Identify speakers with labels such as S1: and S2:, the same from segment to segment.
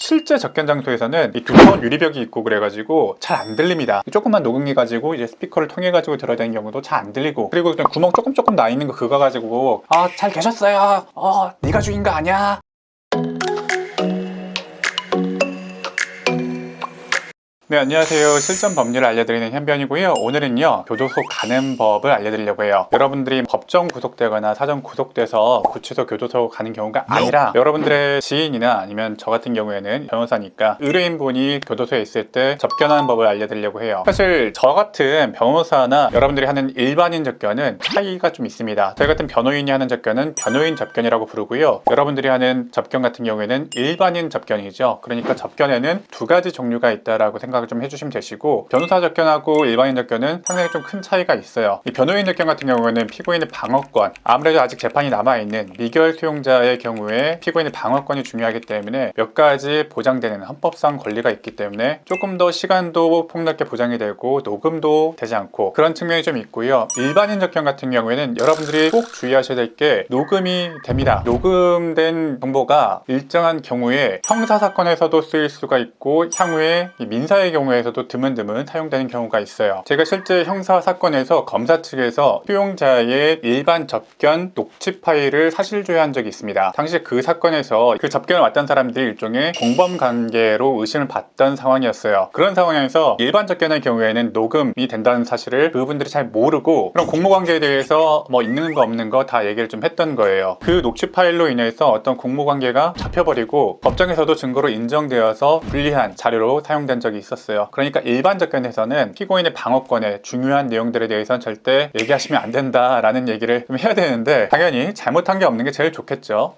S1: 실제 접견 장소에서는 이 두꺼운 유리벽이 있고 그래가지고 잘 안 들립니다. 조금만 녹음기 가지고 이제 스피커를 통해 가지고 들어야 되는 경우도 잘 안 들리고, 그리고 그냥 구멍 조금 나 있는 거 그거 가지고 잘 계셨어요, 네가 죽인 거 아니야. 네, 안녕하세요. 실전 법률을 알려드리는 현변이고요. 오늘은요, 교도소 가는 법을 알려드리려고 해요. 여러분들이 법정 구속되거나 사전 구속돼서 구치소, 교도소 가는 경우가 아니라 여러분들의 지인이나 아니면 저 같은 경우에는 변호사니까 의뢰인분이 교도소에 있을 때 접견하는 법을 알려드리려고 해요. 사실 저 같은 변호사나 여러분들이 하는 일반인 접견은 차이가 좀 있습니다. 저희 같은 변호인이 하는 접견은 변호인 접견이라고 부르고요. 여러분들이 하는 접견 같은 경우에는 일반인 접견이죠. 그러니까 접견에는 두 가지 종류가 있다라고 생각을 좀 해주시면 되시고, 변호사 접견하고 일반인 접견은 상당히 좀 큰 차이가 있어요. 이 변호인 접견 같은 경우에는 피고인의 방어권, 아무래도 아직 재판이 남아있는 미결 수용자의 경우에 피고인의 방어권이 중요하기 때문에 몇 가지 보장되는 헌법상 권리가 있기 때문에 조금 더 시간도 폭넓게 보장이 되고 녹음도 되지 않고 그런 측면이 좀 있고요. 일반인 접견 같은 경우에는 여러분들이 꼭 주의하셔야 될 게 녹음이 됩니다. 녹음된 정보가 일정한 경우에 형사사건에서도 쓰일 수가 있고 향후에 민사의 경우에서도 드문드문 사용되는 경우가 있어요. 제가 실제 형사사건에서 검사 측에서 수용자의 일반 접견 녹취 파일을 사실조회한 적이 있습니다. 당시 그 사건에서 그 접견을 왔던 사람들이 일종의 공범 관계로 의심을 받던 상황이었어요. 그런 상황에서 일반 접견의 경우에는 녹음이 된다는 사실을 그분들이 잘 모르고 그런 공모 관계에 대해서 뭐 있는 거 없는 거 다 얘기를 좀 했던 거예요. 그 녹취 파일로 인해서 어떤 공모 관계가 잡혀버리고 법정에서도 증거로 인정되어서 불리한 자료로 사용된 적이 있었어요. 그러니까 일반 접견에서는 피고인의 방어권의 중요한 내용들에 대해서는 절대 얘기하시면 안 된다라는 얘기를 좀 해야 되는데, 당연히 잘못한 게 없는 게 제일 좋겠죠.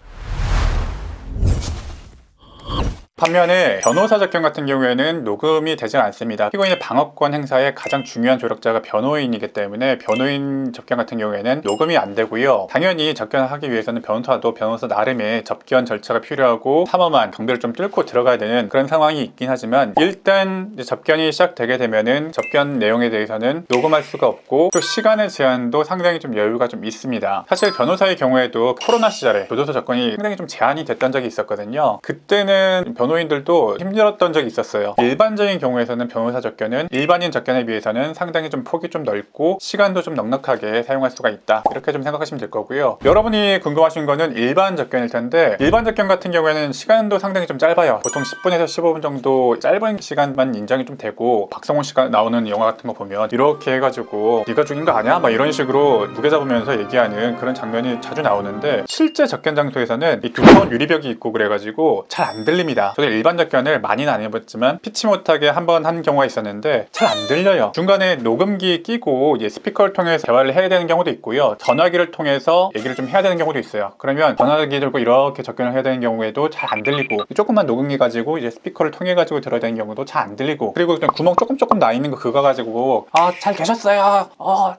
S1: 반면에 변호사 접견 같은 경우에는 녹음이 되지 않습니다. 피고인의 방어권 행사에 가장 중요한 조력자가 변호인이기 때문에 변호인 접견 같은 경우에는 녹음이 안 되고요. 당연히 접견을 하기 위해서는 변호사도 변호사 나름의 접견 절차가 필요하고 삼엄한 경비를 좀 뚫고 들어가야 되는 그런 상황이 있긴 하지만, 일단 접견이 시작되게 되면은 접견 내용에 대해서는 녹음할 수가 없고 또 시간의 제한도 상당히 좀 여유가 좀 있습니다. 사실 변호사의 경우에도 코로나 시절에 교도소 접견이 상당히 좀 제한이 됐던 적이 있었거든요. 그때는 변호인들도 힘들었던 적이 있었어요. 일반적인 경우에서는 변호사 접견은 일반인 접견에 비해서는 상당히 좀 폭이 좀 넓고 시간도 좀 넉넉하게 사용할 수가 있다, 이렇게 좀 생각하시면 될 거고요. 여러분이 궁금하신 거는 일반 접견일 텐데, 일반 접견 같은 경우에는 시간도 상당히 좀 짧아요. 보통 10분에서 15분 정도 짧은 시간만 인정이 좀 되고, 박성훈 씨가 나오는 영화 같은 거 보면 이렇게 해가지고 네가 죽인 거 아니야? 막 이런 식으로 무게 잡으면서 얘기하는 그런 장면이 자주 나오는데, 실제 접견 장소에서는 이 두꺼운 유리벽이 있고 그래가지고 잘 안 들립니다. 저도 일반 접견을 많이는 안 해봤지만 피치 못하게 한 번 한 경우가 있었는데 잘 안 들려요. 중간에 녹음기 끼고 이제 스피커를 통해서 대화를 해야 되는 경우도 있고요. 전화기를 통해서 얘기를 좀 해야 되는 경우도 있어요. 그러면 전화기 들고 이렇게 접견을 해야 되는 경우에도 잘 안 들리고, 조금만 녹음기 가지고 이제 스피커를 통해 가지고 들어야 되는 경우도 잘 안 들리고, 그리고 그냥 구멍 조금 나 있는 거 그거 가지고 잘 계셨어요,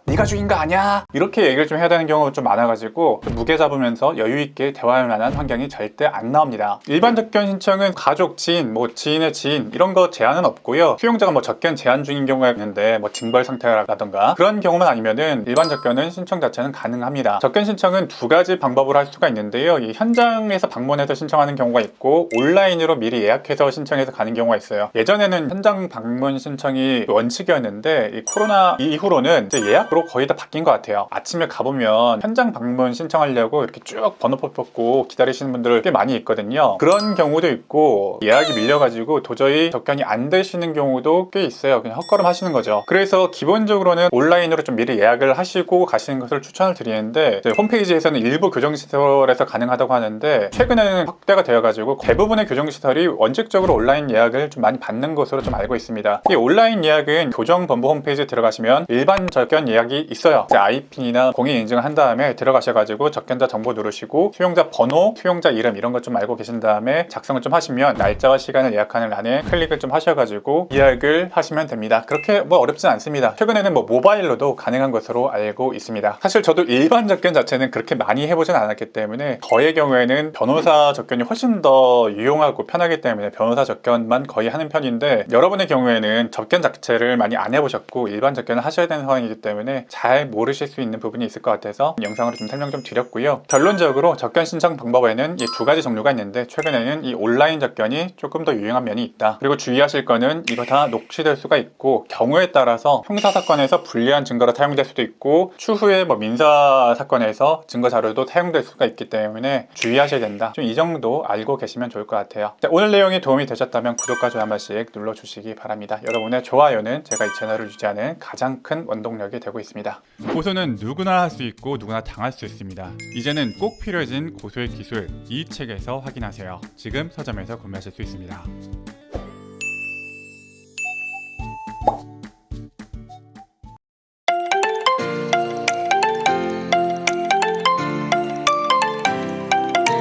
S1: 네가 죽인 거 아니야, 이렇게 얘기를 좀 해야 되는 경우가 좀 많아가지고 좀 무게 잡으면서 여유 있게 대화할 만한 환경이 절대 안 나옵니다. 일반 접견 신청은 가족, 지인, 지인의 지인 이런 거 제한은 없고요. 수용자가 접견 제한 중인 경우가 있는데 징벌 상태라던가 그런 경우만 아니면은 일반 접견은 신청 자체는 가능합니다. 접견 신청은 두 가지 방법으로 할 수가 있는데요. 이 현장에서 방문해서 신청하는 경우가 있고, 온라인으로 미리 예약해서 신청해서 가는 경우가 있어요. 예전에는 현장 방문 신청이 원칙이었는데 이 코로나 이후로는 이제 예약으로 거의 다 바뀐 것 같아요. 아침에 가보면 현장 방문 신청하려고 이렇게 쭉 번호표 뽑고 기다리시는 분들 꽤 많이 있거든요. 그런 경우도 있고, 예약이 밀려가지고 도저히 접견이 안 되시는 경우도 꽤 있어요. 그냥 헛걸음 하시는 거죠. 그래서 기본적으로는 온라인으로 좀 미리 예약을 하시고 가시는 것을 추천을 드리는데, 홈페이지에서는 일부 교정시설에서 가능하다고 하는데 최근에는 확대가 되어가지고 대부분의 교정시설이 원칙적으로 온라인 예약을 좀 많이 받는 것으로 좀 알고 있습니다. 이 온라인 예약은 교정본부 홈페이지에 들어가시면 일반 접견 예약이 있어요. IP나 공인 인증을 한 다음에 들어가셔가지고 접견자 정보 누르시고 수용자 번호, 수용자 이름 이런 것 좀 알고 계신 다음에 작성을 좀 하시면 날짜와 시간을 예약하는 란에 클릭을 좀 하셔가지고 예약을 하시면 됩니다. 그렇게 어렵진 않습니다. 최근에는 모바일로도 가능한 것으로 알고 있습니다. 사실 저도 일반 접견 자체는 그렇게 많이 해보진 않았기 때문에 저의 경우에는 변호사 접견이 훨씬 더 유용하고 편하기 때문에 변호사 접견만 거의 하는 편인데, 여러분의 경우에는 접견 자체를 많이 안 해보셨고 일반 접견을 하셔야 되는 상황이기 때문에 잘 모르실 수 있는 부분이 있을 것 같아서 영상으로 좀 설명 좀 드렸고요. 결론적으로 접견 신청 방법에는 이 두 가지 종류가 있는데, 최근에는 이 온라인 접견 접견이 조금 더 유용한 면이 있다. 그리고 주의하실 거는 이거 다 녹취될 수가 있고 경우에 따라서 형사사건에서 불리한 증거로 사용될 수도 있고 추후에 뭐 민사사건에서 증거 자료도 사용될 수가 있기 때문에 주의하셔야 된다. 좀 이 정도 알고 계시면 좋을 것 같아요. 자, 오늘 내용이 도움이 되셨다면 구독과 좋아요 한 번씩 눌러주시기 바랍니다. 여러분의 좋아요는 제가 이 채널을 유지하는 가장 큰 원동력이 되고 있습니다. 고소는 누구나 할 수 있고 누구나 당할 수 있습니다. 이제는 꼭 필요해진 고소의 기술 이 책에서 확인하세요. 지금 서점에서 구매하실 수 있습니다.